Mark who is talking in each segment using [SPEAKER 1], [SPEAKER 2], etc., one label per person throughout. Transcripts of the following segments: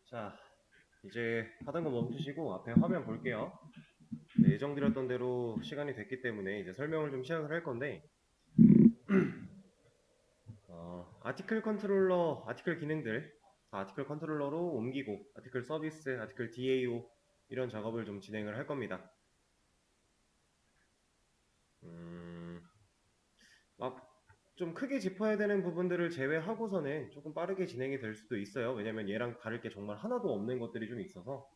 [SPEAKER 1] 자, 이제 하던 거 멈추시고 앞에 화면 볼게요. 네, 예정드렸던 대로 시간이 됐기 때문에 이제 설명을 좀 시작을 할 건데, 아티클 컨트롤러, 아티클 기능들, 다 아티클 컨트롤러로 옮기고, 아티클 서비스, 아티클 DAO, 이런 작업을 좀 진행을 할 겁니다. 막 좀 크게 짚어야 되는 부분들을 제외하고서는 조금 빠르게 진행이 될 수도 있어요. 왜냐면 얘랑 다를 게 정말 하나도 없는 것들이 좀 있어서.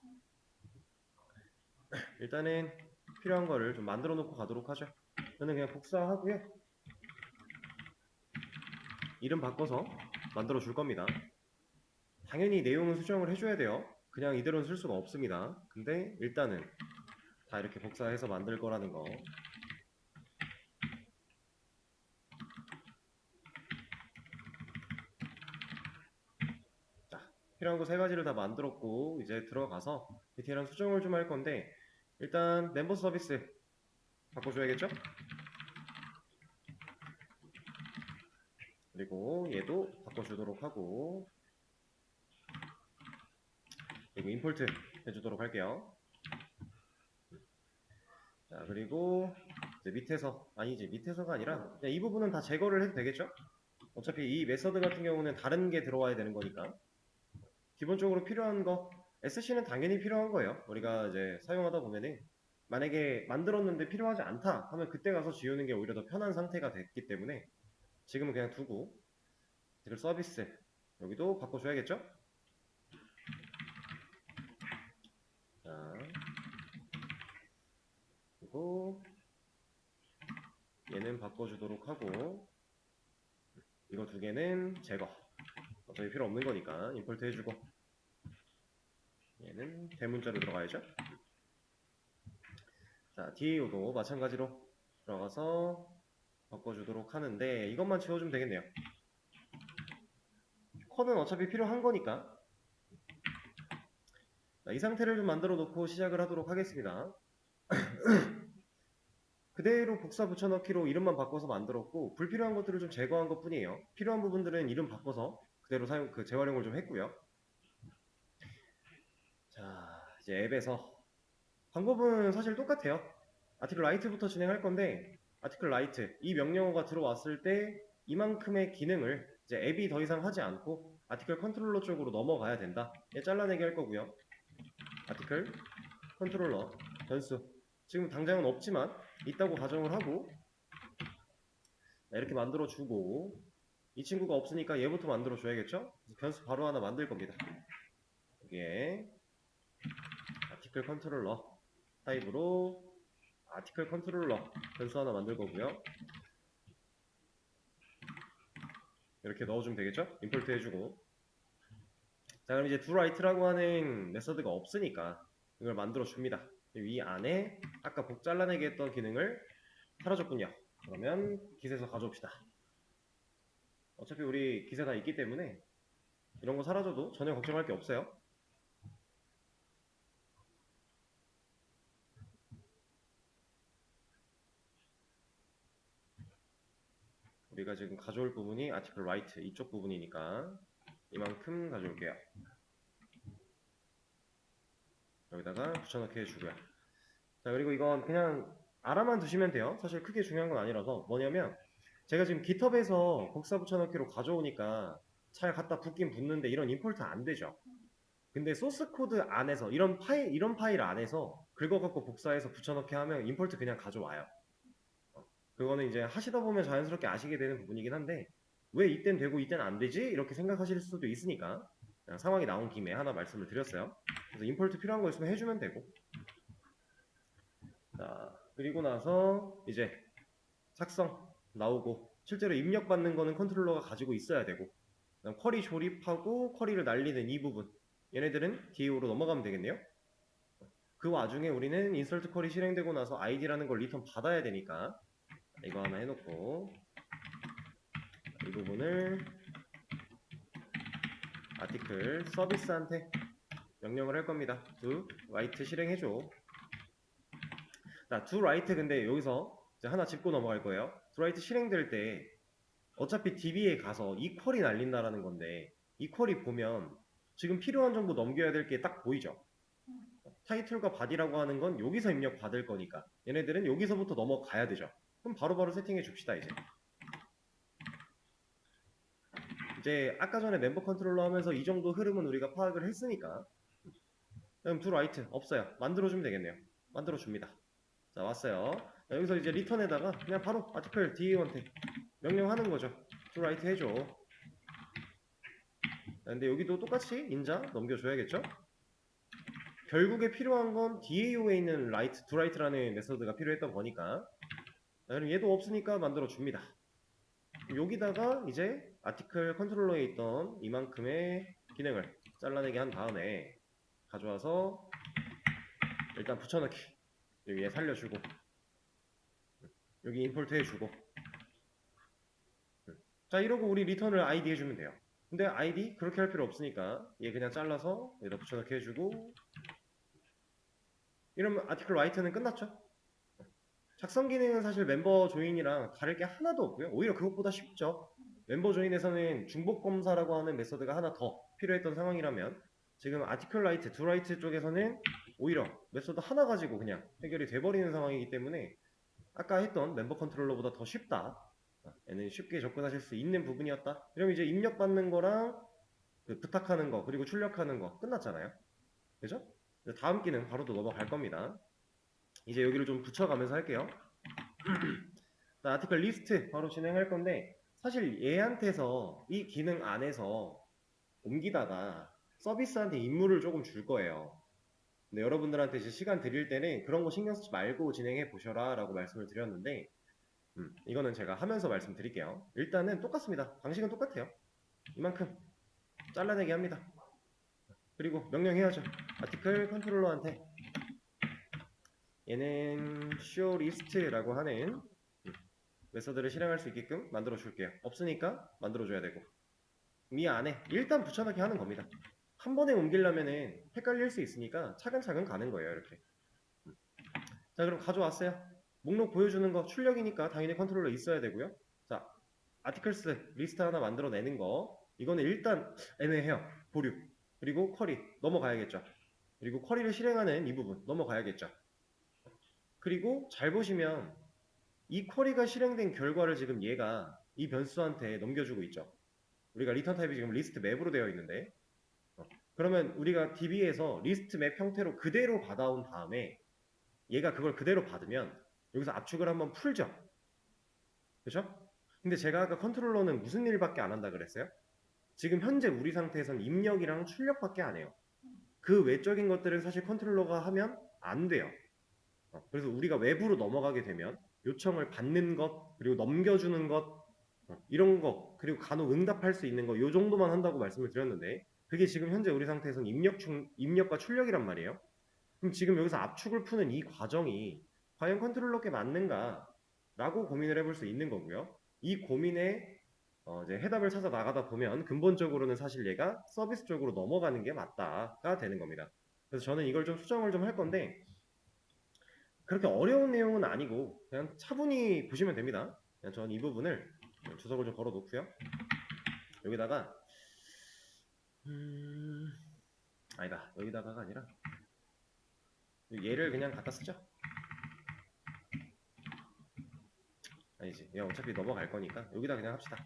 [SPEAKER 1] 일단은 필요한 거를 좀 만들어 놓고 가도록 하죠. 저는 그냥 복사하고요. 이름 바꿔서 만들어 줄 겁니다. 당연히 내용은 수정을 해줘야 돼요. 그냥 이대로는 쓸 수가 없습니다. 근데 일단은 다 이렇게 복사해서 만들 거라는 거. 자, 필요한 거 세 가지를 다 만들었고 이제 들어가서 디테일한 수정을 좀 할 건데, 일단 멤버 서비스 바꿔줘야겠죠? 그리고 얘도 바꿔주도록 하고, 그리고 임포트 해주도록 할게요. 자, 그리고 이제 밑에서가 아니라 그냥 이 부분은 다 제거를 해도 되겠죠? 어차피 이 메서드 같은 경우는 다른 게 들어와야 되는 거니까. 기본적으로 필요한 거, SC는 당연히 필요한 거예요. 우리가 이제 사용하다 보면은 만약에 만들었는데 필요하지 않다 하면 그때 가서 지우는 게 오히려 더 편한 상태가 됐기 때문에 지금은 그냥 두고, 그리고 서비스 여기도 바꿔줘야겠죠? 자, 그리고 얘는 바꿔주도록 하고, 이거 두 개는 제거. 어차피 필요 없는 거니까 임포트 해주고, 얘는 대문자로 들어가야죠. 자, DAO도 마찬가지로 들어가서 바꿔주도록 하는데, 이것만 지워주면 되겠네요. 컷은 어차피 필요한 거니까. 자, 이 상태를 좀 만들어 놓고 시작을 하도록 하겠습니다. 그대로 복사 붙여넣기로 이름만 바꿔서 만들었고, 불필요한 것들을 좀 제거한 것 뿐이에요. 필요한 부분들은 이름 바꿔서 그대로 재활용을 좀 했고요. 자, 이제 앱에서 방법은 사실 똑같아요. 아티클 라이트부터 진행할 건데, 아티클 라이트 이 명령어가 들어왔을 때 이만큼의 기능을 이제 앱이 더 이상 하지 않고 아티클 컨트롤러 쪽으로 넘어가야 된다. 얘 잘라내기 할 거고요. 아티클 컨트롤러 변수, 지금 당장은 없지만 있다고 가정을 하고 이렇게 만들어 주고, 이 친구가 없으니까 얘부터 만들어 줘야겠죠? 변수 바로 하나 만들 겁니다. 여기에 아티클 컨트롤러 타입으로 아티클 컨트롤러 변수 하나 만들 거고요. 이렇게 넣어주면 되겠죠? 임포트 해주고. 자, 그럼 이제 doWrite라고 하는 메서드가 없으니까 이걸 만들어 줍니다. 이 안에 아까 복 잘라내기 했던 기능을 사라졌군요. 그러면 깃에서 가져옵시다. 어차피 우리 깃에 다 있기 때문에 이런 거 사라져도 전혀 걱정할 게 없어요. 우리가 지금 가져올 부분이 article right 이쪽 부분이니까 이만큼 가져올게요. 여기다가 붙여넣기 해주고요. 자, 그리고 이건 그냥 알아만 두시면 돼요. 사실 크게 중요한 건 아니라서. 뭐냐면 제가 지금 GitHub에서 복사 붙여넣기로 가져오니까 잘 갖다 붙긴 붙는데 이런 임포트 안 되죠. 근데 소스 코드 안에서 이런 파일 안에서 긁어갖고 복사해서 붙여넣기 하면 임포트 그냥 가져와요. 그거는 이제 하시다 보면 자연스럽게 아시게 되는 부분이긴 한데, 왜 이땐 되고 이땐 안 되지? 이렇게 생각하실 수도 있으니까 그냥 상황이 나온 김에 하나 말씀을 드렸어요. 그래서 임포트 필요한 거 있으면 해주면 되고. 자, 그리고 나서 이제 작성 나오고, 실제로 입력받는 거는 컨트롤러가 가지고 있어야 되고, 그다음 쿼리 조립하고 쿼리를 날리는 이 부분, 얘네들은 DAO로 넘어가면 되겠네요. 그 와중에 우리는 인서트 쿼리 실행되고 나서 id라는 걸 리턴 받아야 되니까 이거 하나 해놓고, 이 부분을 아티클 서비스한테 명령을 할 겁니다. do write 실행해줘. 자, do write, 근데 여기서 이제 하나 짚고 넘어갈 거예요. do write 실행될 때 어차피 DB에 가서 이 쿼리 날린다라는 건데, 이 쿼리 보면 지금 필요한 정보 넘겨야 될 게 딱 보이죠? 타이틀과 바디라고 하는 건 여기서 입력 받을 거니까 얘네들은 여기서부터 넘어가야 되죠. 그럼 바로바로 세팅해 줍시다. 이제 아까 전에 멤버 컨트롤러 하면서 이 정도 흐름은 우리가 파악을 했으니까 그럼 do write 없어요. 만들어주면 되겠네요. 만들어줍니다. 자, 왔어요. 자, 여기서 이제 리턴에다가 그냥 바로 아티클 DA한테 명령하는 거죠. do write 해줘. 자, 근데 여기도 똑같이 인자 넘겨줘야겠죠? 결국에 필요한 건 DAO에 있는 write, do write라는 메서드가 필요했던 거니까. 자, 그럼 얘도 없으니까 만들어줍니다. 여기다가 이제 아티클 컨트롤러에 있던 이만큼의 기능을 잘라내게 한 다음에 가져와서 일단 붙여넣기 여기에 살려주고 여기 임포트 해주고 자 이러고 우리 리턴을 id 해주면 돼요. 근데 id 그렇게 할 필요 없으니까 얘 그냥 잘라서 여기다 붙여넣기 해주고 이러면 아티클 라이트는 끝났죠. 작성 기능은 사실 멤버 조인이랑 다를 게 하나도 없고요. 오히려 그것보다 쉽죠. 멤버 조인에서는 중복 검사라고 하는 메서드가 하나 더 필요했던 상황이라면 지금 아티클 라이트, 두 라이트 쪽에서는 오히려 메서드 하나 가지고 그냥 해결이 돼버리는 상황이기 때문에 아까 했던 멤버 컨트롤러보다 더 쉽다. 얘는 쉽게 접근하실 수 있는 부분이었다. 그럼 이제 입력받는 거랑 그 부탁하는 거 그리고 출력하는 거 끝났잖아요. 그죠? 다음 기능 바로 또 넘어갈 겁니다. 이제 여기를 좀 붙여가면서 할게요. 아티클 리스트 바로 진행할 건데 사실 얘한테서 이 기능 안에서 옮기다가 서비스한테 임무를 조금 줄 거예요. 근데 여러분들한테 이제 시간 드릴 때는 그런 거 신경 쓰지 말고 진행해 보셔라 라고 말씀을 드렸는데 이거는 제가 하면서 말씀드릴게요. 일단은 똑같습니다. 방식은 똑같아요. 이만큼 잘라내기 합니다. 그리고 명령해야죠. 아티클 컨트롤러한테 얘는 show list라고 하는 메서드를 실행할 수 있게끔 만들어 줄게요. 없으니까 만들어 줘야 되고 이 안에 일단 붙여넣기 하는 겁니다. 한 번에 옮기려면은 헷갈릴 수 있으니까 차근차근 가는 거예요. 이렇게 자 그럼 가져왔어요. 목록 보여주는 거 출력이니까 당연히 컨트롤러 있어야 되고요. 자 아티클스 리스트 하나 만들어내는 거 이거는 일단 애매해요. 보류 그리고 쿼리 넘어가야겠죠. 그리고 쿼리를 실행하는 이 부분 넘어가야겠죠. 그리고 잘 보시면 이 쿼리가 실행된 결과를 지금 얘가 이 변수한테 넘겨주고 있죠. 우리가 리턴 타입이 지금 리스트 맵으로 되어 있는데 그러면 우리가 DB에서 리스트 맵 형태로 그대로 받아온 다음에 얘가 그걸 그대로 받으면 여기서 압축을 한번 풀죠. 그죠? 근데 제가 아까 컨트롤러는 무슨 일밖에 안 한다 그랬어요? 지금 현재 우리 상태에선 입력이랑 출력밖에 안 해요. 그 외적인 것들은 사실 컨트롤러가 하면 안 돼요. 그래서 우리가 외부로 넘어가게 되면 요청을 받는 것 그리고 넘겨주는 것 이런 거 그리고 간혹 응답할 수 있는 거 요 정도만 한다고 말씀을 드렸는데 그게 지금 현재 우리 상태에서는 입력과 출력이란 말이에요. 그럼 지금 여기서 압축을 푸는 이 과정이 과연 컨트롤러께 맞는가 라고 고민을 해볼 수 있는 거고요. 이 고민에 이제 해답을 찾아 나가다 보면 근본적으로는 사실 얘가 서비스 쪽으로 넘어가는 게 맞다가 되는 겁니다. 그래서 저는 이걸 좀 수정을 좀 할 건데 그렇게 어려운 내용은 아니고 그냥 차분히 보시면 됩니다. 그냥 저는 이 부분을 주석을 좀 걸어 놓고요. 여기다가 아니다 여기다가가 아니라 얘를 그냥 갖다 쓰죠. 아니지 얘 어차피 넘어갈 거니까 여기다 그냥 합시다.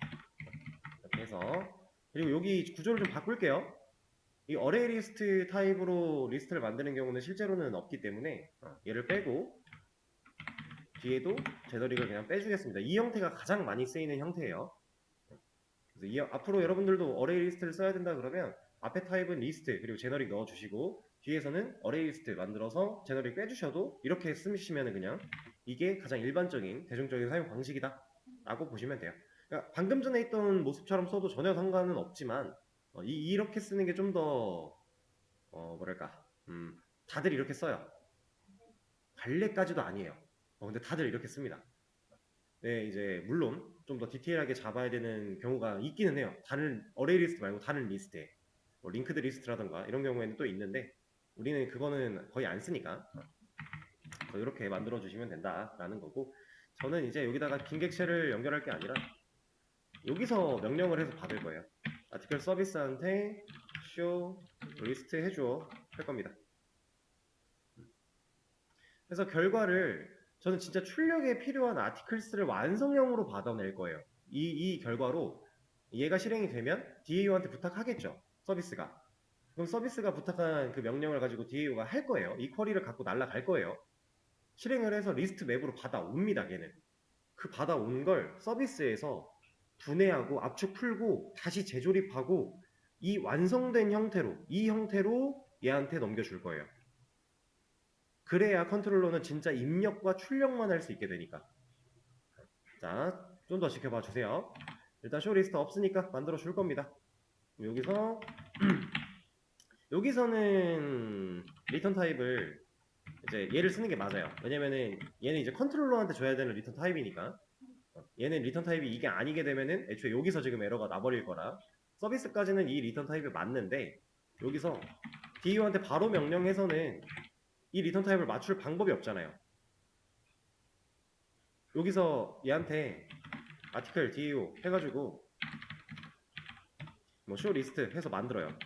[SPEAKER 1] 이렇게 해서 그리고 여기 구조를 좀 바꿀게요. 이 어레이 리스트 타입으로 리스트를 만드는 경우는 실제로는 없기 때문에 얘를 빼고 뒤에도 제너릭을 그냥 빼주겠습니다. 이 형태가 가장 많이 쓰이는 형태예요. 그래서 앞으로 여러분들도 어레이 리스트를 써야 된다 그러면 앞에 타입은 리스트 그리고 제너릭 넣어주시고 뒤에서는 어레이 리스트 만들어서 제너릭 빼주셔도 이렇게 쓰시면 그냥 이게 가장 일반적인 대중적인 사용 방식이다 라고 보시면 돼요. 그러니까 방금 전에 있던 모습처럼 써도 전혀 상관은 없지만 이렇게 쓰는 게 좀 더 뭐랄까 다들 이렇게 써요. 관례까지도 아니에요. 근데 다들 이렇게 씁니다. 네, 이제 물론 좀 더 디테일하게 잡아야 되는 경우가 있기는 해요. 다른 어레이 리스트 말고 다른 리스트에 뭐 링크드 리스트라던가 이런 경우에는 또 있는데 우리는 그거는 거의 안 쓰니까 이렇게 만들어 주시면 된다라는 거고 저는 이제 여기다가 빈객체를 연결할 게 아니라 여기서 명령을 해서 받을 거예요. 아티클 서비스한테 show list 해줘 할 겁니다. 그래서 결과를 저는 진짜 출력에 필요한 아티클스를 완성형으로 받아낼 거예요. 이 결과로 얘가 실행이 되면 DAO한테 부탁하겠죠. 서비스가. 그럼 서비스가 부탁한 그 명령을 가지고 DAO가 할 거예요. 이 쿼리를 갖고 날아갈 거예요. 실행을 해서 리스트 맵으로 받아옵니다. 걔는. 그 받아온 걸 서비스에서 분해하고 압축 풀고 다시 재조립하고 이 완성된 형태로 이 형태로 얘한테 넘겨줄 거예요. 그래야 컨트롤러는 진짜 입력과 출력만 할 수 있게 되니까. 자, 좀 더 지켜봐 주세요. 일단 쇼 리스트 없으니까 만들어 줄 겁니다. 여기서 여기서는 리턴 타입을 이제 얘를 쓰는 게 맞아요. 왜냐면은 얘는 이제 컨트롤러한테 줘야 되는 리턴 타입이니까. 얘는 리턴 타입이 이게 아니게 되면은 애초에 여기서 지금 에러가 나버릴 거라. 서비스까지는 이 리턴 타입이 맞는데 여기서 DAO한테 바로 명령해서는 이 리턴 타입을 맞출 방법이 없잖아요. 여기서 얘한테 아티클 DAO 해가지고 뭐 쇼 리스트 해서 만들어요.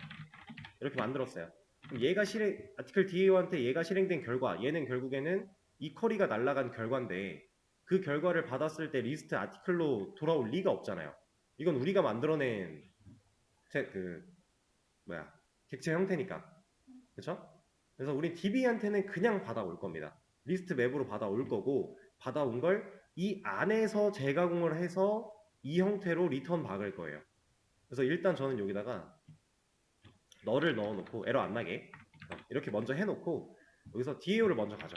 [SPEAKER 1] 이렇게 만들었어요. 그럼 얘가 아티클 DAO한테 얘가 실행된 결과, 얘는 결국에는 이 쿼리가 날아간 결과인데 그 결과를 받았을 때 리스트 아티클로 돌아올 리가 없잖아요. 이건 우리가 만들어낸 객체 형태니까. 그쵸? 그래서 우리 DB한테는 그냥 받아올 겁니다. 리스트 맵으로 받아올 거고 받아온 걸 이 안에서 재가공을 해서 이 형태로 리턴 박을 거예요. 그래서 일단 저는 여기다가 너를 넣어놓고 에러 안 나게 이렇게 먼저 해놓고 여기서 DAO를 먼저 가죠.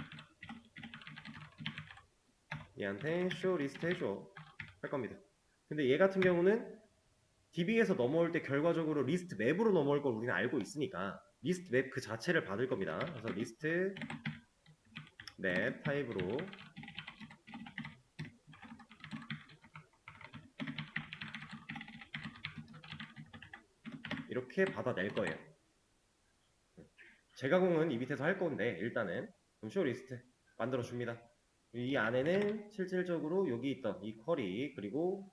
[SPEAKER 1] 얘한테 show list 해줘 할 겁니다. 근데 얘 같은 경우는 DB에서 넘어올 때 결과적으로 리스트 맵으로 넘어올 걸 우리는 알고 있으니까 리스트 맵 그 자체를 받을 겁니다. 그래서 리스트 맵 타입으로 이렇게 받아낼 거예요. 재가공은 이 밑에서 할 건데 일단은 그럼 쇼 리스트 만들어 줍니다. 이 안에는 실질적으로 여기 있던 이 쿼리 그리고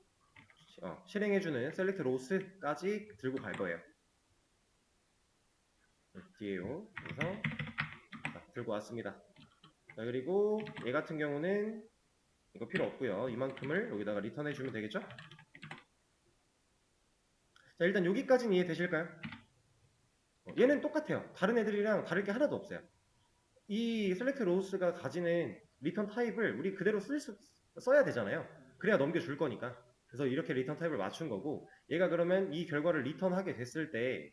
[SPEAKER 1] 실행해주는 select rows까지 들고 갈 거예요. DAO 그래서 들고 왔습니다. 자, 그리고 얘 같은 경우는 이거 필요 없고요. 이만큼을 여기다가 리턴 해주면 되겠죠? 자, 일단 여기까지는 이해되실까요? 얘는 똑같아요. 다른 애들이랑 다를 게 하나도 없어요. 이 select rows가 가지는 리턴 타입을 우리 그대로 써야 되잖아요. 그래야 넘겨줄 거니까. 그래서 이렇게 리턴 타입을 맞춘 거고 얘가 그러면 이 결과를 리턴하게 됐을 때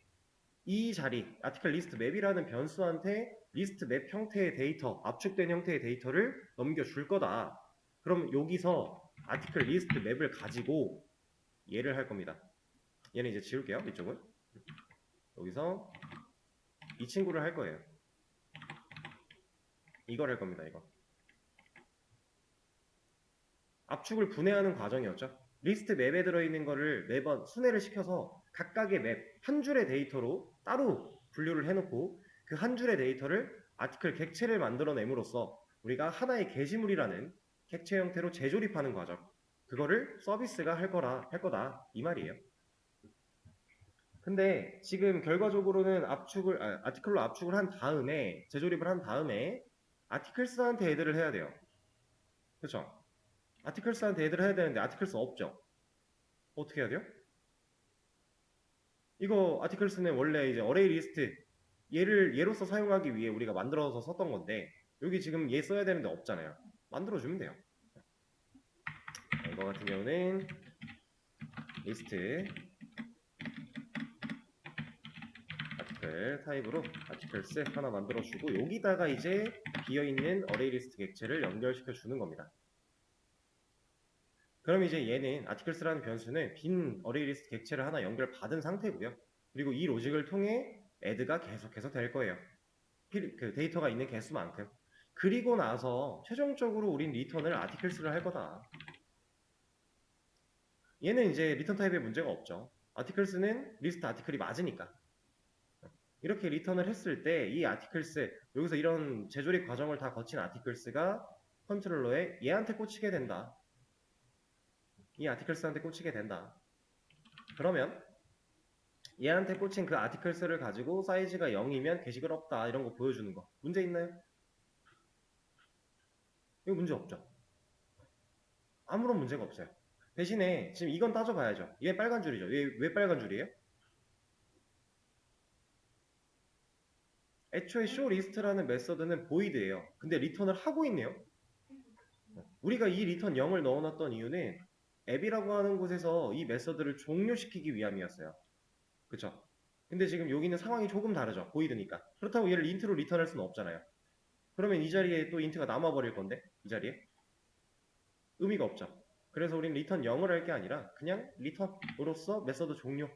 [SPEAKER 1] 이 자리 아티클 리스트 맵이라는 변수한테 리스트 맵 형태의 데이터 압축된 형태의 데이터를 넘겨줄 거다. 그럼 여기서 아티클 리스트 맵을 가지고 얘를 할 겁니다. 얘는 이제 지울게요. 이쪽은 여기서 이 친구를 할 거예요. 이걸 할 겁니다. 이거 압축을 분해하는 과정이었죠. 리스트 맵에 들어있는 거를 매번 순회를 시켜서 각각의 맵 한 줄의 데이터로 따로 분류를 해놓고 그 한 줄의 데이터를 아티클 객체를 만들어냄으로써 우리가 하나의 게시물이라는 객체 형태로 재조립하는 과정. 그거를 서비스가 할 거다 이 말이에요. 근데 지금 결과적으로는 아티클로 압축을 한 다음에 재조립을 한 다음에 아티클스한테 애들을 해야 돼요. 그렇죠? 아티클스한테 애들을 해야 되는데 아티클스 없죠? 어떻게 해야 돼요? 이거 아티클스는 원래 이제 어레이 리스트 얘로서 사용하기 위해 우리가 만들어서 썼던 건데 여기 지금 얘 써야 되는데 없잖아요. 만들어주면 돼요. 이거 같은 경우는 리스트 아티클 타입으로 아티클스 하나 만들어주고 여기다가 이제 비어있는 어레이 리스트 객체를 연결시켜 주는 겁니다. 그럼 이제 얘는 아티클스라는 변수는 빈 어레이 리스트 객체를 하나 연결받은 상태고요. 그리고 이 로직을 통해 add가 계속해서 될 거예요. 그 데이터가 있는 개수만큼. 그리고 나서 최종적으로 우린 리턴을 아티클스를 할 거다. 얘는 이제 리턴 타입에 문제가 없죠. 아티클스는 리스트 아티클이 맞으니까. 이렇게 리턴을 했을 때 이 아티클스 여기서 이런 재조립 과정을 다 거친 아티클스가 컨트롤러에 얘한테 꽂히게 된다. 이 아티클스한테 꽂히게 된다. 그러면 얘한테 꽂힌 그 아티클스를 가지고 사이즈가 0이면 게시글 없다 이런 거 보여주는 거 문제 있나요? 이거 문제 없죠. 아무런 문제가 없어요. 대신에 지금 이건 따져봐야죠. 얘 빨간 줄이죠. 얘 왜 빨간 줄이에요? 애초에 showList라는 메서드는 void예요. 근데 리턴을 하고 있네요. 우리가 이 리턴 0을 넣어놨던 이유는 앱이라고 하는 곳에서 이 메서드를 종료시키기 위함이었어요. 그쵸? 근데 지금 여기는 상황이 조금 다르죠. void니까. 그렇다고 얘를 int로 리턴할 수는 없잖아요. 그러면 이 자리에 또 int가 남아버릴 건데 이 자리에 의미가 없죠. 그래서 우린 리턴 0을 할 게 아니라 그냥 리턴으로서 메서드 종료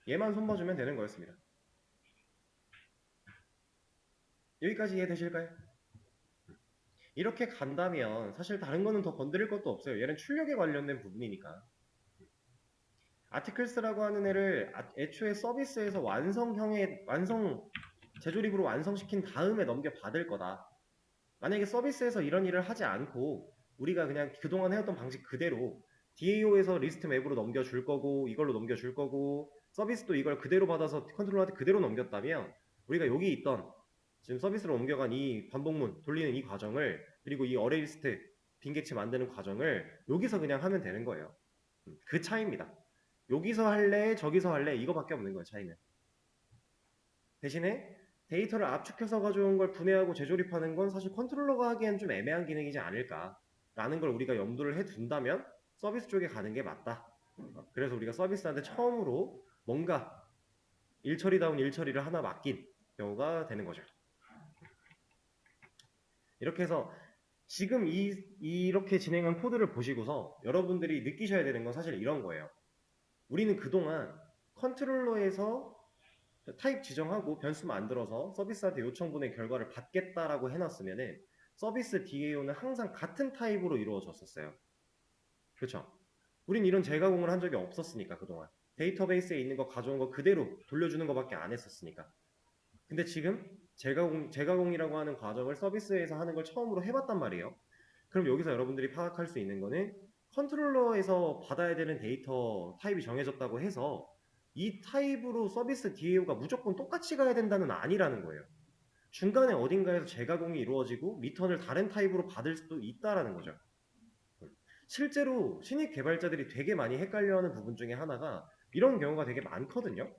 [SPEAKER 1] 얘만 손봐주면 되는 거였습니다. 여기까지 이해되실까요? 이렇게 간다면 사실 다른 거는 더 건드릴 것도 없어요. 얘는 출력에 관련된 부분이니까. 아티클스라고 하는 애를 애초에 서비스에서 완성 재조립으로 완성시킨 다음에 넘겨받을 거다. 만약에 서비스에서 이런 일을 하지 않고 우리가 그냥 그동안 해왔던 방식 그대로 DAO에서 리스트 맵으로 넘겨줄 거고 이걸로 넘겨줄 거고 서비스도 이걸 그대로 받아서 컨트롤러한테 그대로 넘겼다면 우리가 여기 있던 지금 서비스로 옮겨간 이 반복문 돌리는 이 과정을 그리고 이 어레이 리스트 빈객체 만드는 과정을 여기서 그냥 하면 되는 거예요. 그 차이입니다. 여기서 할래 저기서 할래 이거밖에 없는 거예요. 차이는. 대신에 데이터를 압축해서 가져온 걸 분해하고 재조립하는 건 사실 컨트롤러가 하기엔 좀 애매한 기능이지 않을까라는 걸 우리가 염두를 해둔다면 서비스 쪽에 가는 게 맞다. 그래서 우리가 서비스한테 처음으로 뭔가 일처리다운 일처리를 하나 맡긴 경우가 되는 거죠. 이렇게 해서 지금 이렇게 진행한 코드를 보시고서 여러분들이 느끼셔야 되는 건 사실 이런 거예요. 우리는 그동안 컨트롤러에서 타입 지정하고 변수 만들어서 서비스한테 요청분의 결과를 받겠다라고 해놨으면은 서비스 DAO는 항상 같은 타입으로 이루어졌었어요. 그렇죠? 우린 이런 재가공을 한 적이 없었으니까 그동안 데이터베이스에 있는 거 가져온 거 그대로 돌려주는 거밖에 안 했었으니까. 근데 지금 재가공이라고 하는 과정을 서비스에서 하는 걸 처음으로 해봤단 말이에요. 그럼 여기서 여러분들이 파악할 수 있는 거는 컨트롤러에서 받아야 되는 데이터 타입이 정해졌다고 해서 이 타입으로 서비스 DAO가 무조건 똑같이 가야 된다는 아니라는 거예요. 중간에 어딘가에서 재가공이 이루어지고 리턴을 다른 타입으로 받을 수도 있다라는 거죠. 실제로 신입 개발자들이 되게 많이 헷갈려하는 부분 중에 하나가 이런 경우가 되게 많거든요.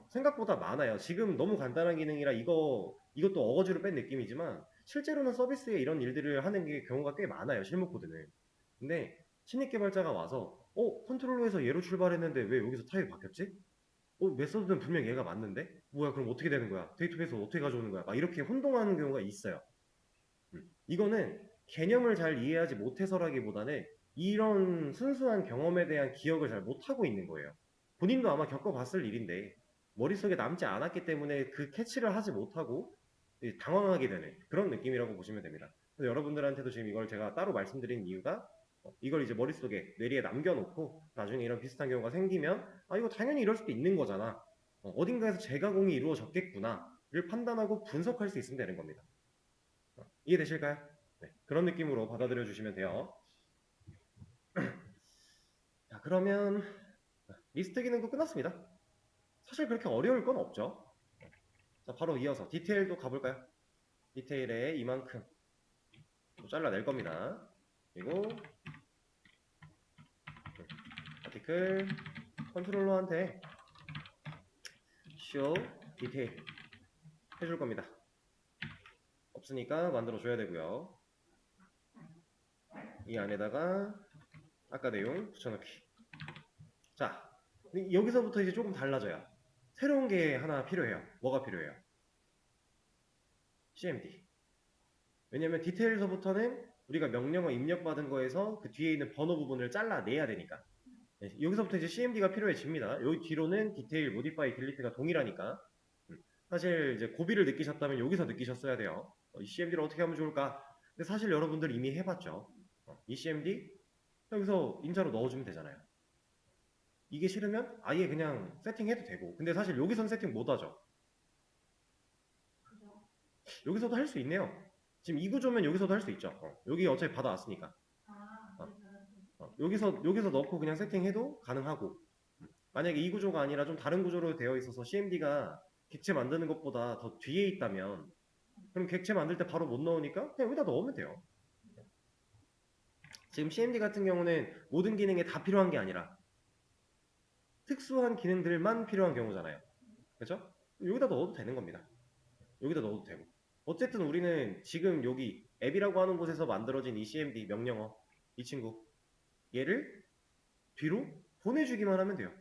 [SPEAKER 1] 생각보다 많아요. 지금 너무 간단한 기능이라 이것도 어거지로 뺀 느낌이지만 실제로는 서비스에 이런 일들을 하는 게 경우가 꽤 많아요. 실무 코드는. 근데 신입 개발자가 와서 컨트롤러에서 얘로 출발했는데 왜 여기서 타입이 바뀌었지? 메서드는 분명 얘가 맞는데? 뭐야 그럼 어떻게 되는 거야? 데이터베이스 어떻게 가져오는 거야? 막 이렇게 혼동하는 경우가 있어요. 이거는 개념을 잘 이해하지 못해서라기보다는 이런 순수한 경험에 대한 기억을 잘 못하고 있는 거예요. 본인도 아마 겪어봤을 일인데 머릿속에 남지 않았기 때문에 그 캐치를 하지 못하고 당황하게 되는 그런 느낌이라고 보시면 됩니다. 그래서 여러분들한테도 지금 이걸 제가 따로 말씀드린 이유가 이걸 이제 머릿속에 뇌리에 남겨놓고 나중에 이런 비슷한 경우가 생기면 이거 당연히 이럴 수도 있는 거잖아. 어딘가에서 재가공이 이루어졌겠구나를 판단하고 분석할 수 있으면 되는 겁니다. 이해되실까요? 네, 그런 느낌으로 받아들여 주시면 돼요. 자, 그러면 리스트 기능도 끝났습니다. 사실 그렇게 어려울 건 없죠. 자, 바로 이어서 디테일도 가볼까요? 디테일에 이만큼 또 잘라낼 겁니다. 그리고 아티클 컨트롤러한테 show 디테일 해줄 겁니다. 없으니까 만들어 줘야 되고요. 이 안에다가 아까 내용 붙여넣기. 자, 여기서부터 이제 조금 달라져요. 새로운 게 하나 필요해요. 뭐가 필요해요? CMD. 왜냐면 디테일서부터는 우리가 명령어 입력받은 거에서 그 뒤에 있는 번호 부분을 잘라내야 되니까. 네, 여기서부터 이제 CMD가 필요해집니다. 여기 뒤로는 디테일, 모디파이, 딜리트가 동일하니까. 사실 이제 고비를 느끼셨다면 여기서 느끼셨어야 돼요. 이 CMD를 어떻게 하면 좋을까? 근데 사실 여러분들 이미 해봤죠. 이 CMD 여기서 인자로 넣어주면 되잖아요. 이게 싫으면 아예 그냥 세팅해도 되고. 근데 사실 여기선 세팅 못하죠. 여기서도 할 수 있네요. 지금 이 구조면 여기서도 할 수 있죠. 여기 어차피 받아왔으니까. 여기서 넣고 그냥 세팅해도 가능하고. 만약에 이 구조가 아니라 좀 다른 구조로 되어 있어서 CMD가 객체 만드는 것보다 더 뒤에 있다면 그럼 객체 만들 때 바로 못 넣으니까 그냥 여기다 넣으면 돼요. 지금 CMD 같은 경우는 모든 기능에 다 필요한 게 아니라 특수한 기능들만 필요한 경우잖아요. 그렇죠? 여기다 넣어도 되는 겁니다. 여기다 넣어도 되고. 어쨌든 우리는 지금 여기 앱이라고 하는 곳에서 만들어진 이 CMD 명령어 이 친구 얘를 뒤로 보내주기만 하면 돼요.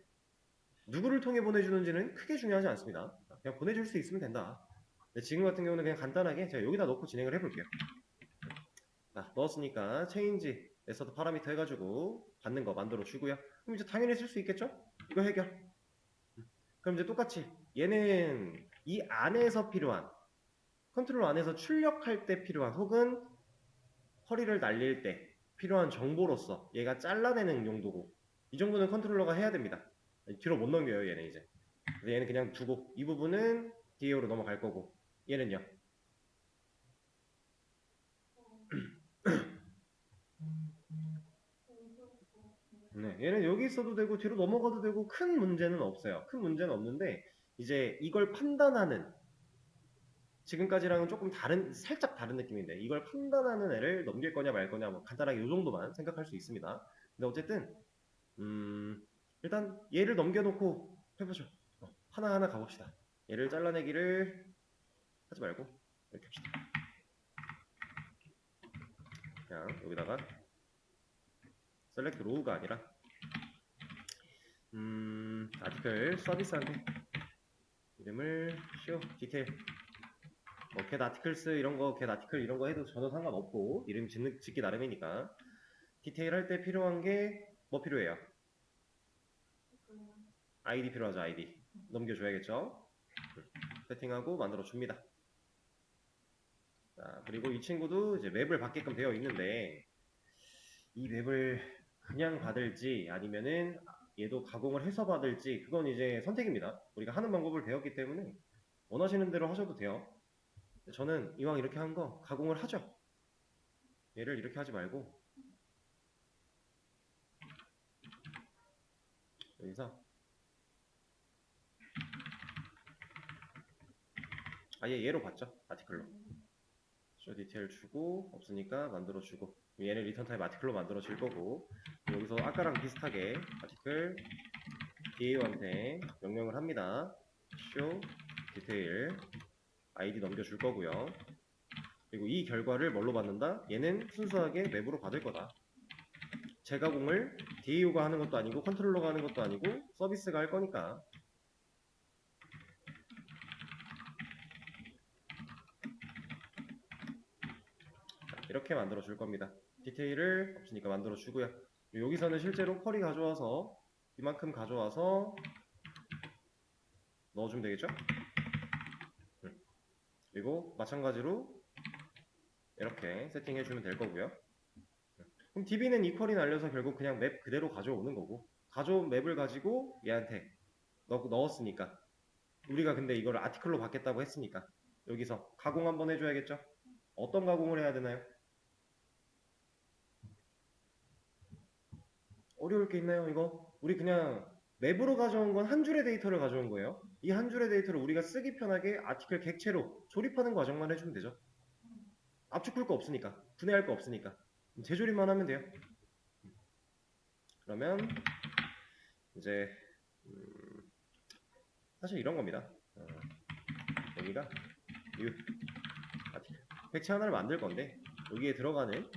[SPEAKER 1] 누구를 통해 보내주는지는 크게 중요하지 않습니다. 그냥 보내줄 수 있으면 된다. 근데 지금 같은 경우는 그냥 간단하게 제가 여기다 넣고 진행을 해볼게요. 자, 넣었으니까 체인지 메서드 파라미터 해가지고 받는 거 만들어 주고요. 그럼 이제 당연히 쓸 수 있겠죠? 이거 해결. 그럼 이제 똑같이 얘는 이 안에서 필요한 컨트롤 안에서 출력할 때 필요한 혹은 허리를 날릴 때 필요한 정보로서 얘가 잘라내는 용도고 이 정도는 컨트롤러가 해야 됩니다. 뒤로 못 넘겨요 얘는 이제. 그래서 얘는 그냥 두고 이 부분은 DAO로 넘어갈 거고 얘는요. 네, 얘는 여기 있어도 되고 뒤로 넘어가도 되고 큰 문제는 없어요. 큰 문제는 없는데 이제 이걸 판단하는 지금까지랑은 조금 다른 살짝 다른 느낌인데 이걸 판단하는 애를 넘길 거냐 말 거냐 뭐 간단하게 이 정도만 생각할 수 있습니다. 근데 어쨌든 일단 얘를 넘겨놓고 해보죠. 하나하나 가봅시다. 얘를 잘라내기를 하지 말고 이렇게 합시다. 그냥 여기다가 셀렉트 로우가 아니라 아티클 서비스한테 이름을 쇼 디테일 뭐 get articles 이런 거 get article 이런 거 해도 전혀 상관없고 이름 짓기 나름이니까 디테일 할 때 필요한 게 뭐 필요해요? 아이디 필요하죠. 아이디 넘겨줘야겠죠. 세팅하고 만들어 줍니다. 자, 그리고 이 친구도 이제 맵을 받게끔 되어 있는데 이 맵을 그냥 받을지 아니면은 얘도 가공을 해서 받을지 그건 이제 선택입니다. 우리가 하는 방법을 배웠기 때문에 원하시는 대로 하셔도 돼요. 저는 이왕 이렇게 한 거 가공을 하죠. 얘를 이렇게 하지 말고 여기서 아예 얘로 받죠. 아티클로 쇼 디테일 주고 없으니까 만들어 주고 얘는 리턴 타입 아티클로 만들어 줄 거고 여기서 아까랑 비슷하게 아티클 DAO한테 명령을 합니다. 쇼 디테일 아이디 넘겨줄 거고요. 그리고 이 결과를 뭘로 받는다? 얘는 순수하게 맵으로 받을 거다. 재가공을 DAO가 하는 것도 아니고 컨트롤러가 하는 것도 아니고 서비스가 할 거니까 이렇게 만들어 줄 겁니다. 디테일을 없으니까 만들어 주고요. 여기서는 실제로 쿼리 가져와서 이만큼 가져와서 넣어주면 되겠죠? 그리고 마찬가지로 이렇게 세팅해주면 될 거고요. 그럼 DB는 이퀄이 날려서 결국 그냥 맵 그대로 가져오는 거고 가져온 맵을 가지고 얘한테 넣었으니까 우리가 근데 이걸 아티클로 받겠다고 했으니까 여기서 가공 한번 해줘야겠죠? 어떤 가공을 해야 되나요? 어려울 게 있나요 이거? 우리 그냥 맵으로 가져온 건 한 줄의 데이터를 가져온 거예요. 이 한 줄의 데이터를 우리가 쓰기 편하게 아티클 객체로 조립하는 과정만 해주면 되죠. 압축 풀 거 없으니까 분해할 거 없으니까 재조립만 하면 돼요. 그러면 이제 사실 이런 겁니다. 여기가 이 아티클 객체 하나를 만들 건데 여기에 들어가는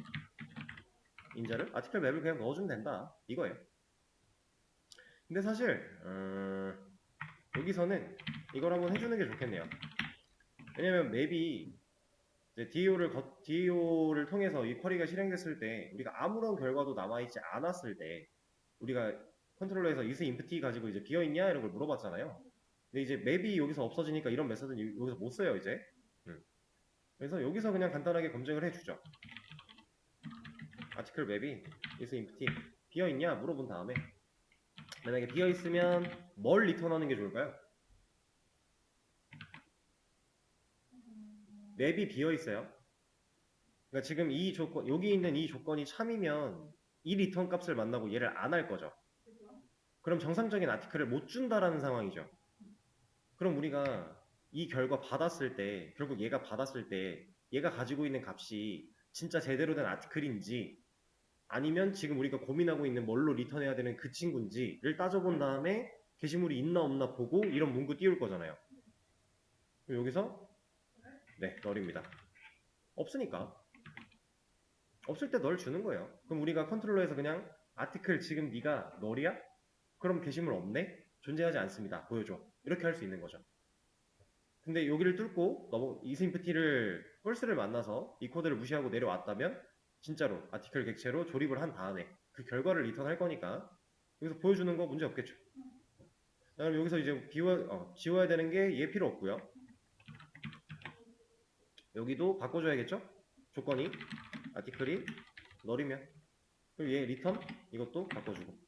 [SPEAKER 1] 인자를 아티클 맵을 그냥 넣어주면 된다 이거예요. 근데 사실 여기서는 이걸 한번 해주는 게 좋겠네요. 왜냐면 맵이 이제 DAO를 통해서 이 쿼리가 실행됐을 때 우리가 아무런 결과도 남아있지 않았을 때 우리가 컨트롤러에서 is empty 가지고 이제 비어있냐 이런 걸 물어봤잖아요. 근데 이제 맵이 여기서 없어지니까 이런 메서드는 여기서 못 써요 이제. 그래서 여기서 그냥 간단하게 검증을 해주죠. 아티클 맵이 is empty 비어있냐 물어본 다음에 만약에 비어있으면 뭘 리턴하는 게 좋을까요? 맵이 비어있어요. 그러니까 지금 이 조건, 여기 있는 이 조건이 참이면 이 리턴 값을 만나고 얘를 안 할 거죠. 그럼 정상적인 아티클을 못 준다라는 상황이죠. 그럼 우리가 이 결과 받았을 때, 결국 얘가 받았을 때 얘가 가지고 있는 값이 진짜 제대로 된 아티클인지 아니면 지금 우리가 고민하고 있는 뭘로 리턴해야 되는 그 친구인지를 따져본 다음에 게시물이 있나 없나 보고 이런 문구 띄울 거잖아요. 그럼 여기서 네, 널입니다. 없으니까. 없을 때 널 주는 거예요. 그럼 우리가 컨트롤러에서 그냥 아티클 지금 네가 널이야? 그럼 게시물 없네? 존재하지 않습니다. 보여줘. 이렇게 할 수 있는 거죠. 근데 여기를 뚫고 이스임프티를 펄스를 만나서 이 코드를 무시하고 내려왔다면 진짜로 아티클 객체로 조립을 한 다음에 그 결과를 리턴할 거니까 여기서 보여주는 거 문제 없겠죠. 그럼 여기서 이제 지워야 되는 게 얘 필요 없고요. 여기도 바꿔줘야겠죠? 조건이 아티클이 널이면 그리고 얘 리턴 이것도 바꿔주고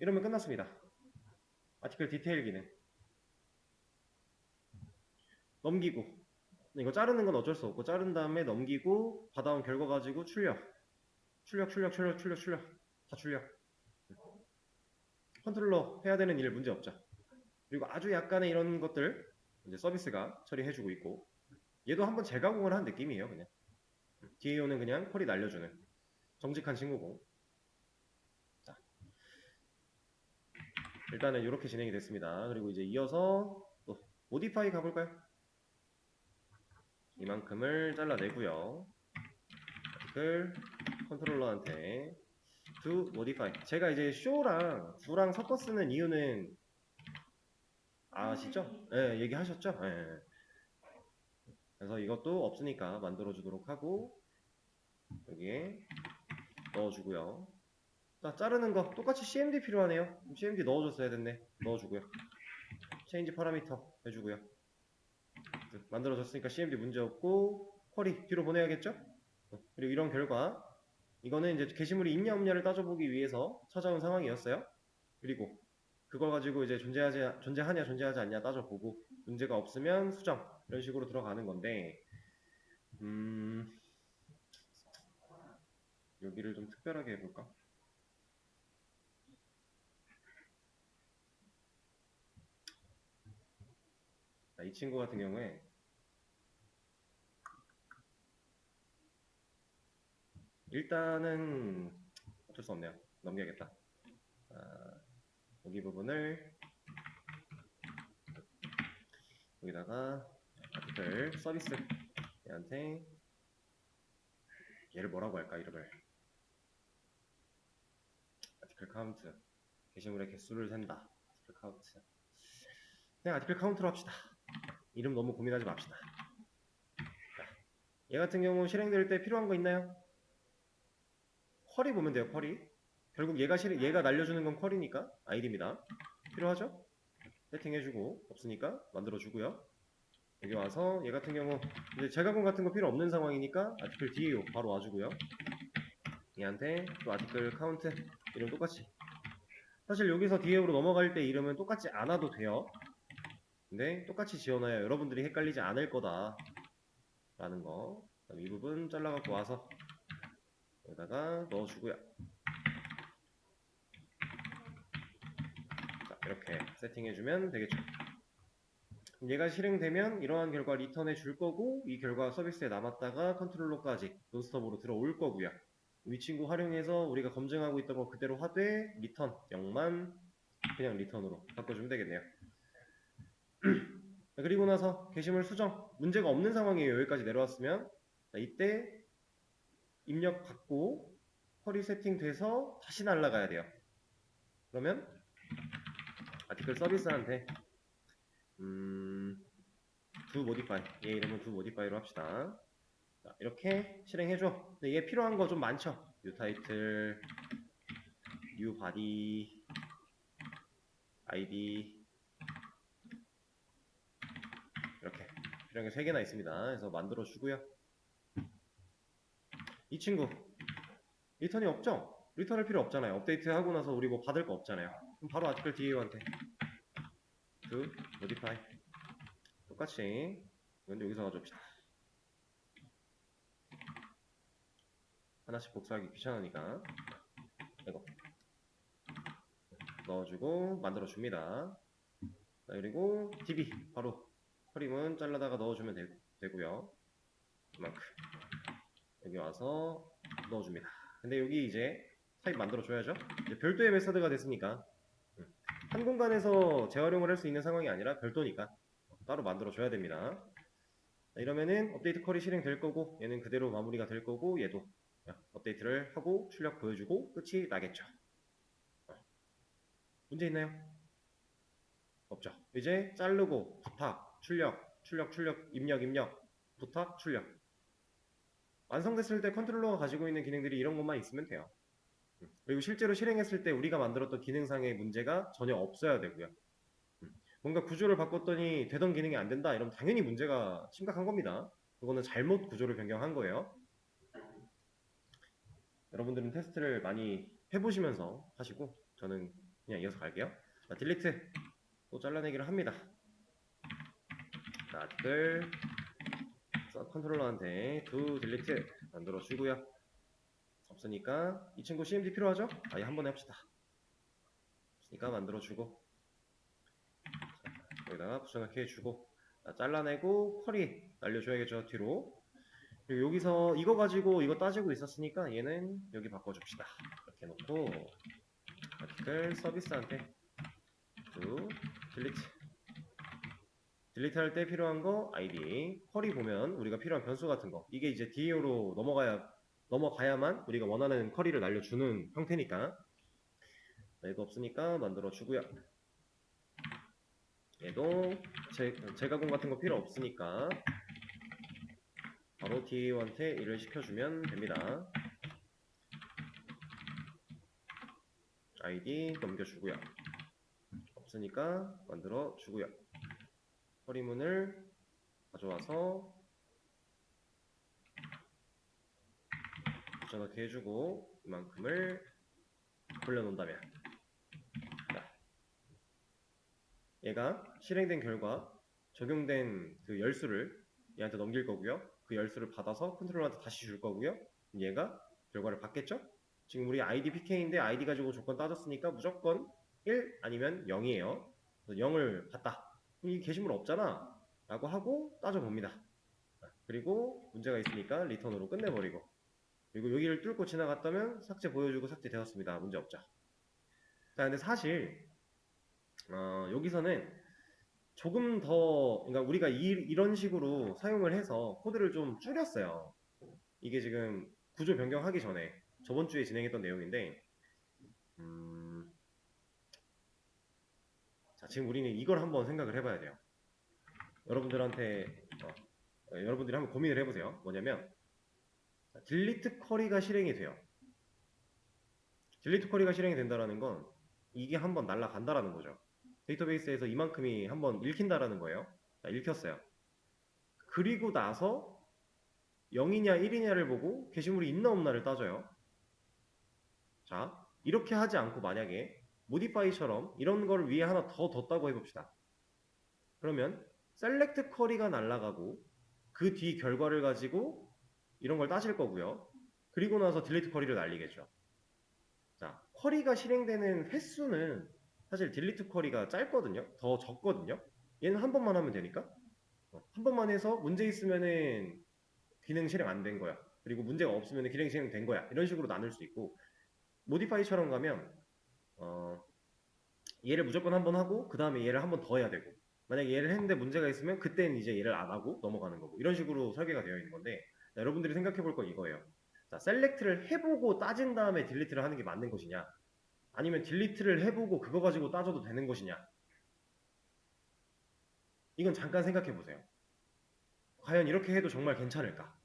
[SPEAKER 1] 이러면 끝났습니다. 아티클 디테일 기능 넘기고 이거 자르는 건 어쩔 수 없고 자른 다음에 넘기고 받아온 결과 가지고 출력 다 출력 컨트롤러 해야 되는 일 문제 없죠. 그리고 아주 약간의 이런 것들 이제 서비스가 처리해주고 있고 얘도 한번 재가공을 한 느낌이에요. 그냥 DAO는 그냥 퀄이 날려주는 정직한 친구고 자 일단은 이렇게 진행이 됐습니다. 그리고 이제 이어서 또 모디파이 가볼까요? 이만큼을 잘라내고요. 아티클 컨트롤러한테 do modify 제가 이제 show랑 do랑 섞어 쓰는 이유는 아시죠? 예, 얘기하셨죠? 예. 그래서 이것도 없으니까 만들어 주도록 하고 여기에 넣어주고요. 자, 자르는 거 똑같이 CMD 필요하네요. CMD 넣어줬어야 됐네. 넣어주고요. 체인지 파라미터 해주고요. 만들어졌으니까 CMD 문제없고 쿼리 뒤로 보내야겠죠? 그리고 이런 결과 이거는 이제 게시물이 있냐 없냐를 따져보기 위해서 찾아온 상황이었어요. 그리고 그걸 가지고 이제 존재하냐 존재하지 않냐 따져보고 문제가 없으면 수정 이런 식으로 들어가는 건데 여기를 좀 특별하게 해볼까? 자, 이 친구 같은 경우에 일단은 어쩔 수 없네요. 넘겨야겠다. 여기 부분을 여기다가 아티클 서비스 얘한테 얘를 뭐라고 할까 이름을 아티클 카운트 게시물의 개수를 센다 아티클 카운트 그냥 아티클 카운트로 합시다. 이름 너무 고민하지 맙시다. 자, 얘 같은 경우 실행될 때 필요한 거 있나요? 쿼리 보면 돼요. 쿼리 결국 얘가 날려주는 건 쿼리니까 아이디입니다. 필요하죠? 세팅해주고 없으니까 만들어주고요. 여기 와서 얘 같은 경우 이제 재가공 같은 거 필요 없는 상황이니까 아티클 DAO 바로 와주고요. 얘한테 또 아티클 카운트 이름 똑같이 사실 여기서 DAO로 넘어갈 때 이름은 똑같지 않아도 돼요. 근데 똑같이 지어놔야 여러분들이 헷갈리지 않을 거다 라는 거. 이 부분 잘라갖고 와서 여기다가 넣어주고요. 자, 이렇게 세팅해주면 되겠죠. 얘가 실행되면 이러한 결과 리턴해 줄 거고 이 결과 서비스에 남았다가 컨트롤러까지 논스톱으로 들어올 거고요. 이 친구 활용해서 우리가 검증하고 있던 거 그대로 하되 리턴 0만 그냥 리턴으로 바꿔주면 되겠네요. 그리고 나서 게시물 수정 문제가 없는 상황이에요. 여기까지 내려왔으면 자, 이때 입력 받고 쿼리 세팅돼서 다시 날아가야 돼요. 그러면 아티클 서비스한테 do modify 얘 이름은 do modify로 합시다. 자, 이렇게 실행해줘. 근데 얘 필요한 거 좀 많죠? new title, new body, id 이렇게 필요한 게 3개나 있습니다. 그래서 만들어 주고요. 이 친구 리턴이 없죠? 리턴할 필요 없잖아요. 업데이트 하고 나서 우리 뭐 받을 거 없잖아요. 그럼 바로 아티클 DAO한테 do modify 똑같이 이건 여기서 가져옵시다. 하나씩 복사하기 귀찮으니까 이거 넣어주고 만들어줍니다. 자, 그리고 DB 바로 프림은 잘라다가 넣어주면 되고요. 이만큼 여기 와서 넣어줍니다. 근데 여기 이제 타입 만들어줘야죠. 이제 별도의 메서드가 됐으니까 한 공간에서 재활용을 할 수 있는 상황이 아니라 별도니까 따로 만들어줘야 됩니다. 자, 이러면은 업데이트 컬이 실행될 거고 얘는 그대로 마무리가 될 거고 얘도 업데이트를 하고 출력 보여주고 끝이 나겠죠. 문제 있나요? 없죠. 이제 자르고 부탁 출력 입력 부탁 출력 완성됐을 때 컨트롤러가 가지고 있는 기능들이 이런 것만 있으면 돼요. 그리고 실제로 실행했을 때 우리가 만들었던 기능상의 문제가 전혀 없어야 되고요. 뭔가 구조를 바꿨더니 되던 기능이 안 된다 이러면 당연히 문제가 심각한 겁니다. 그거는 잘못 구조를 변경한 거예요. 여러분들은 테스트를 많이 해보시면서 하시고 저는 그냥 이어서 갈게요. 자, 딜리트 또 잘라내기를 합니다. 자, 아티클 컨트롤러한테 do 딜리트 만들어 주고요. 없으니까 이 친구 CMD 필요하죠? 아예 한번 해봅시다. 없으니까 만들어 주고 여기다가 붙여넣기 해주고 잘라내고 쿼리 날려줘야겠죠 뒤로. 그리고 여기서 이거 가지고 이거 따지고 있었으니까 얘는 여기 바꿔줍시다. 이렇게 놓고 아티클 서비스한테 do 딜리트 할 때 필요한 거 id 쿼리 보면 우리가 필요한 변수 같은 거 이게 이제 DAO로 넘어가야만 우리가 원하는 쿼리를 날려주는 형태니까 얘도 없으니까 만들어 주고요. 얘도 재가공 같은 거 필요 없으니까 바로 DAO한테 일을 시켜주면 됩니다. id 넘겨주고요. 없으니까 만들어 주고요. 쿼리문을 가져와서 붙여넣기 해주고 이만큼을 돌려놓는다면 얘가 실행된 결과 적용된 그 열수를 얘한테 넘길 거고요. 그 열수를 받아서 컨트롤러한테 다시 줄 거고요. 얘가 결과를 받겠죠? 지금 우리 ID PK인데 ID 가지고 조건 따졌으니까 무조건 1 아니면 0이에요. 0을 받다. 이 게시물 없잖아. 라고 하고 따져봅니다. 그리고 문제가 있으니까 리턴으로 끝내버리고 그리고 여기를 뚫고 지나갔다면 삭제 보여주고 삭제 되었습니다. 문제 없죠. 자, 근데 사실 여기서는 조금 더 그러니까 우리가 이런 식으로 사용을 해서 코드를 좀 줄였어요. 이게 지금 구조 변경하기 전에 저번 주에 진행했던 내용인데 자, 지금 우리는 이걸 한번 생각을 해봐야 돼요. 여러분들이 한번 고민을 해보세요. 뭐냐면 딜리트 쿼리가 실행이 돼요. 딜리트 쿼리가 실행이 된다는 건 이게 한번 날아간다라는 거죠. 데이터베이스에서 이만큼이 한번 읽힌다라는 거예요. 자, 읽혔어요. 그리고 나서 0이냐 1이냐를 보고 게시물이 있나 없나를 따져요. 자, 이렇게 하지 않고 만약에 모디파이처럼 이런 걸 위에 하나 더 뒀다고 해봅시다. 그러면 셀렉트 쿼리가 날아가고 그 뒤 결과를 가지고 이런 걸 따질 거고요. 그리고 나서 딜리트 쿼리를 날리겠죠. 자, 쿼리가 실행되는 횟수는 사실 딜리트 쿼리가 짧거든요. 더 적거든요. 얘는 한 번만 하면 되니까. 한 번만 해서 문제 있으면은 기능 실행 안 된 거야. 그리고 문제가 없으면 기능 실행 된 거야. 이런 식으로 나눌 수 있고 모디파이처럼 가면 얘를 무조건 한 번 하고 그 다음에 얘를 한 번 더 해야 되고 만약에 얘를 했는데 문제가 있으면 그때는 이제 얘를 안 하고 넘어가는 거고 이런 식으로 설계가 되어 있는 건데 자, 여러분들이 생각해 볼 건 이거예요. 자, 셀렉트를 해보고 따진 다음에 딜리트를 하는 게 맞는 것이냐 아니면 딜리트를 해보고 그거 가지고 따져도 되는 것이냐 이건 잠깐 생각해 보세요. 과연 이렇게 해도 정말 괜찮을까?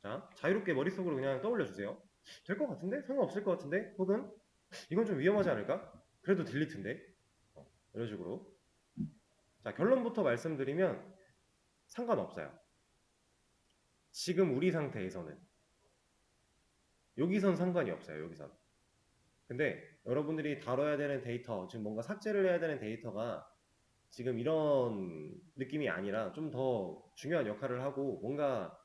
[SPEAKER 1] 자, 자유롭게 머릿속으로 그냥 떠올려 주세요. 될 것 같은데? 상관없을 것 같은데? 혹은 이건 좀 위험하지 않을까? 그래도 딜리트인데? 이런 식으로. 자, 결론부터 말씀드리면 상관없어요. 지금 우리 상태에서는. 여기선 상관이 없어요. 여기선. 근데 여러분들이 다뤄야 되는 데이터, 지금 뭔가 삭제를 해야 되는 데이터가 지금 이런 느낌이 아니라 좀 더 중요한 역할을 하고 뭔가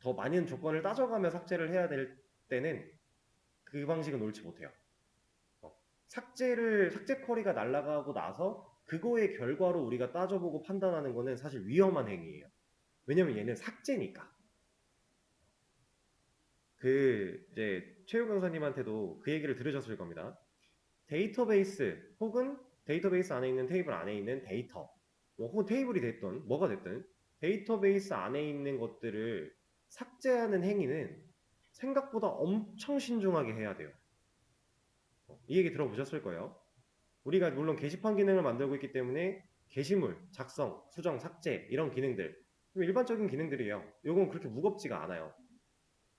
[SPEAKER 1] 더 많은 조건을 따져가며 삭제를 해야 될 때는 그 방식은 옳지 못해요. 삭제 쿼리가 날아가고 나서 그거의 결과로 우리가 따져보고 판단하는 거는 사실 위험한 행위예요. 왜냐면 얘는 삭제니까. 이제 최우 강사님한테도 그 얘기를 들으셨을 겁니다. 데이터베이스 혹은 데이터베이스 안에 있는 테이블 안에 있는 데이터, 혹은 테이블이 됐든 뭐가 됐든 데이터베이스 안에 있는 것들을 삭제하는 행위는 생각보다 엄청 신중하게 해야 돼요. 이 얘기 들어보셨을 거예요. 우리가 물론 게시판 기능을 만들고 있기 때문에 게시물, 작성, 수정, 삭제 이런 기능들 좀 일반적인 기능들이에요. 이건 그렇게 무겁지가 않아요.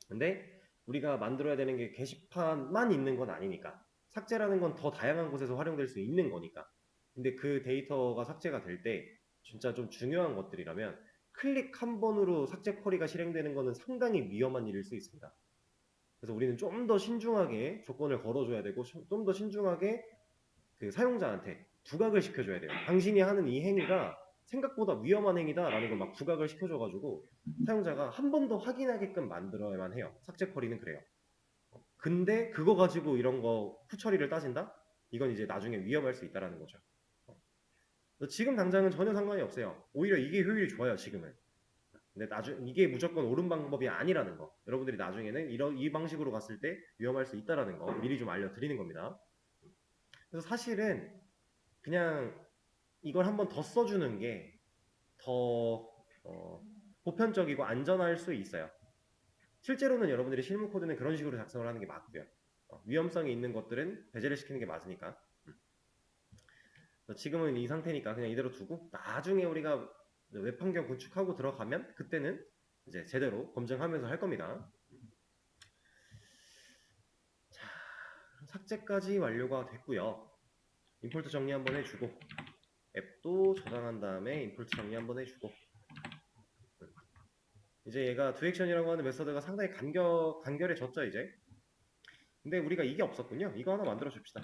[SPEAKER 1] 근데 우리가 만들어야 되는 게 게시판만 있는 건 아니니까 삭제라는 건 더 다양한 곳에서 활용될 수 있는 거니까. 근데 그 데이터가 삭제가 될 때 진짜 좀 중요한 것들이라면 클릭 한 번으로 삭제 쿼리가 실행되는 거는 상당히 위험한 일일 수 있습니다. 그래서 우리는 좀 더 신중하게 조건을 걸어줘야 되고 좀 더 신중하게 그 사용자한테 부각을 시켜줘야 돼요. 당신이 하는 이 행위가 생각보다 위험한 행위다라는 걸 막 부각을 시켜줘가지고 사용자가 한 번 더 확인하게끔 만들어야만 해요. 삭제 쿼리는 그래요. 근데 그거 가지고 이런 거 후처리를 따진다? 이건 이제 나중에 위험할 수 있다라는 거죠. 지금 당장은 전혀 상관이 없어요. 오히려 이게 효율이 좋아요, 지금은. 근데 이게 무조건 옳은 방법이 아니라는 거. 여러분들이 나중에는 이 방식으로 갔을 때 위험할 수 있다라는 거 미리 좀 알려드리는 겁니다. 그래서 사실은 그냥 이걸 한번 더 써주는 게 더 보편적이고 안전할 수 있어요. 실제로는 여러분들이 실무 코드는 그런 식으로 작성을 하는 게 맞고요. 위험성이 있는 것들은 배제를 시키는 게 맞으니까. 지금은 이 상태니까 그냥 이대로 두고 나중에 우리가 웹 환경 구축하고 들어가면 그때는 이제 제대로 검증하면서 할 겁니다. 자, 삭제까지 완료가 됐고요. 임포트 정리 한번 해주고 앱도 저장한 다음에 임포트 정리 한번 해주고 이제 얘가 두액션이라고 하는 메서드가 상당히 간결해졌죠 이제. 근데 우리가 이게 없었군요. 이거 하나 만들어 줍시다.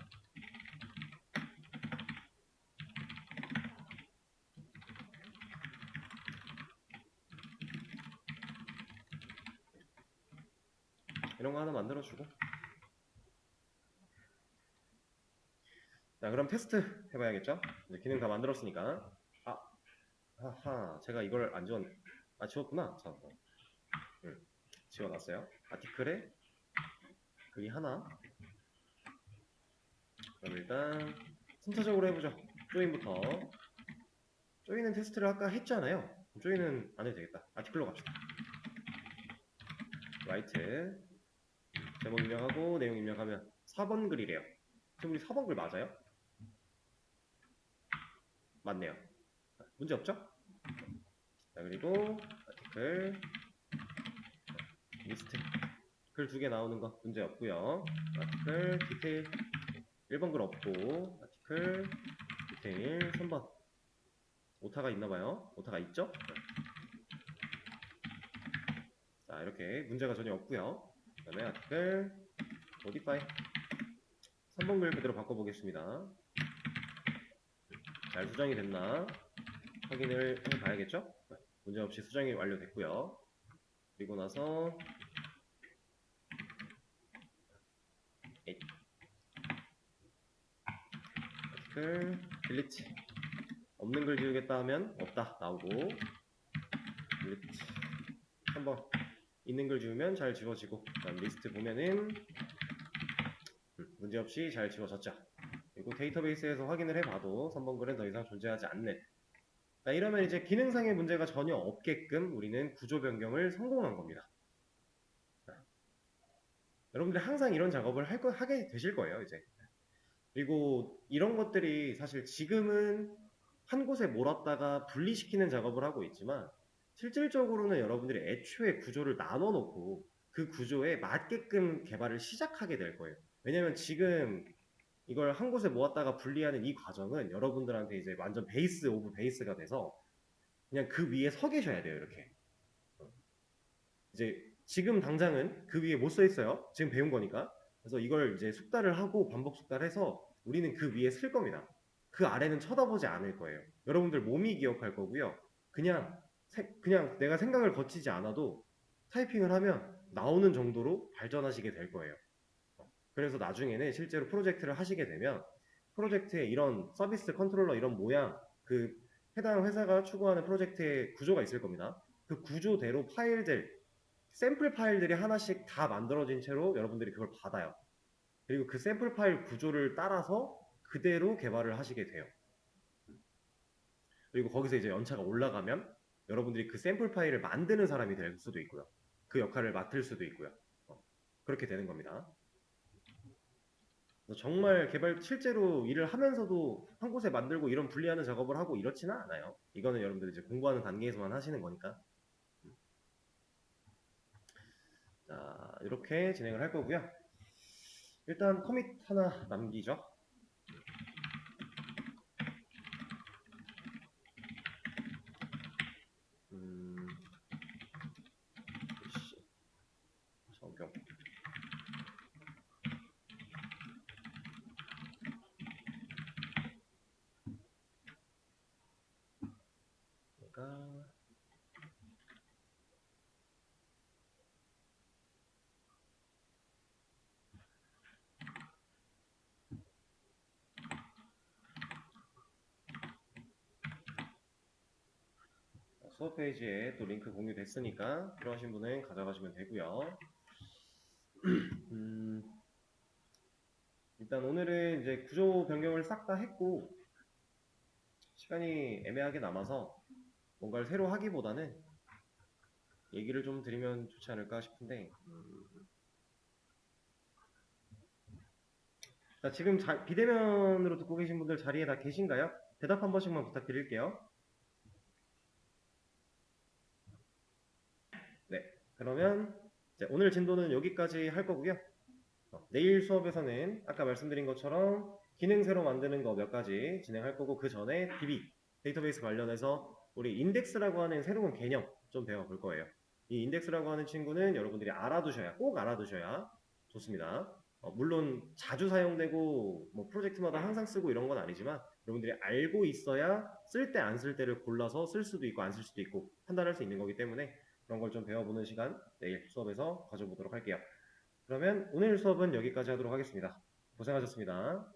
[SPEAKER 1] 이런 거 하나 만들어 주고. 자, 그럼 테스트 해봐야겠죠? 이제 기능 다 만들었으니까. 하하, 제가 이걸 안 지웠구나. 참, 지워놨어요. 아티클에 글이 하나. 그럼 일단 순차적으로 해보죠. 조인부터. 조인은 테스트를 아까 했잖아요. 조인은 안 해도 되겠다. 아티클로 갑시다. 라이트. 제목 입력하고 내용 입력하면 4번 글이래요. 지금 우리 4번 글 맞아요? 맞네요. 문제 없죠? 자, 그리고 아티클 리스트 글 2개 나오는 거 문제 없고요. 아티클 디테일 1번 글 없고 아티클 디테일 3번 오타가 있나봐요. 오타가 있죠? 자, 이렇게 문제가 전혀 없고요. 그 다음에 아티클 modify 3번 글 그대로 바꿔보겠습니다. 잘 수정이 됐나 확인을 해봐야겠죠? 문제없이 수정이 완료됐고요. 그리고 나서 아티클 딜리트 없는 글 지우겠다 하면 없다 나오고 딜리트 3번 있는 글 지우면 잘 지워지고 그다음 리스트 보면은 문제없이 잘 지워졌죠. 그리고 데이터베이스에서 확인을 해봐도 3번 글은 더 이상 존재하지 않는. 자, 이러면 이제 기능상의 문제가 전혀 없게끔 우리는 구조 변경을 성공한 겁니다. 자, 여러분들이 항상 이런 작업을 하게 되실 거예요 이제. 그리고 이런 것들이 사실 지금은 한 곳에 몰았다가 분리시키는 작업을 하고 있지만 실질적으로는 여러분들이 애초에 구조를 나눠 놓고 그 구조에 맞게끔 개발을 시작하게 될 거예요. 왜냐면 지금 이걸 한 곳에 모았다가 분리하는 이 과정은 여러분들한테 이제 완전 베이스 오브 베이스가 돼서 그냥 그 위에 서 계셔야 돼요, 이렇게. 이제 지금 당장은 그 위에 못 서 있어요. 지금 배운 거니까. 그래서 이걸 이제 숙달을 하고 반복 숙달해서 우리는 그 위에 쓸 겁니다. 그 아래는 쳐다보지 않을 거예요. 여러분들 몸이 기억할 거고요. 그냥 내가 생각을 거치지 않아도 타이핑을 하면 나오는 정도로 발전하시게 될 거예요. 그래서 나중에는 실제로 프로젝트를 하시게 되면 프로젝트에 이런 서비스 컨트롤러 이런 모양, 그 해당 회사가 추구하는 프로젝트의 구조가 있을 겁니다. 그 구조대로 파일들, 샘플 파일들이 하나씩 다 만들어진 채로 여러분들이 그걸 받아요. 그리고 그 샘플 파일 구조를 따라서 그대로 개발을 하시게 돼요. 그리고 거기서 이제 연차가 올라가면 여러분들이 그 샘플 파일을 만드는 사람이 될 수도 있고요. 그 역할을 맡을 수도 있고요. 그렇게 되는 겁니다. 정말 실제로 일을 하면서도 한 곳에 만들고 이런 분리하는 작업을 하고 이렇지는 않아요. 이거는 여러분들이 이제 공부하는 단계에서만 하시는 거니까. 자, 이렇게 진행을 할 거고요. 일단 커밋 하나 남기죠. 적용. 그러니까 수업 페이지에 또 링크 공유됐으니까 필요하신 분은 가져가시면 되고요. 일단 오늘은 이제 구조 변경을 싹 다 했고 시간이 애매하게 남아서 뭔가를 새로 하기보다는 얘기를 좀 드리면 좋지 않을까 싶은데 자, 지금 비대면으로 듣고 계신 분들 자리에 다 계신가요? 대답 한 번씩만 부탁드릴게요. 네, 그러면 이제 오늘 진도는 여기까지 할 거고요. 내일 수업에서는 아까 말씀드린 것처럼 기능 새로 만드는 거 몇 가지 진행할 거고 그 전에 DB, 데이터베이스 관련해서 우리 인덱스라고 하는 새로운 개념 좀 배워볼 거예요. 이 인덱스라고 하는 친구는 여러분들이 꼭 알아두셔야 좋습니다. 물론 자주 사용되고 뭐 프로젝트마다 항상 쓰고 이런 건 아니지만 여러분들이 알고 있어야 쓸 때 안 쓸 때를 골라서 쓸 수도 있고 안 쓸 수도 있고 판단할 수 있는 거기 때문에 그런 걸 좀 배워보는 시간 내일 수업에서 가져보도록 할게요. 그러면 오늘 수업은 여기까지 하도록 하겠습니다. 고생하셨습니다.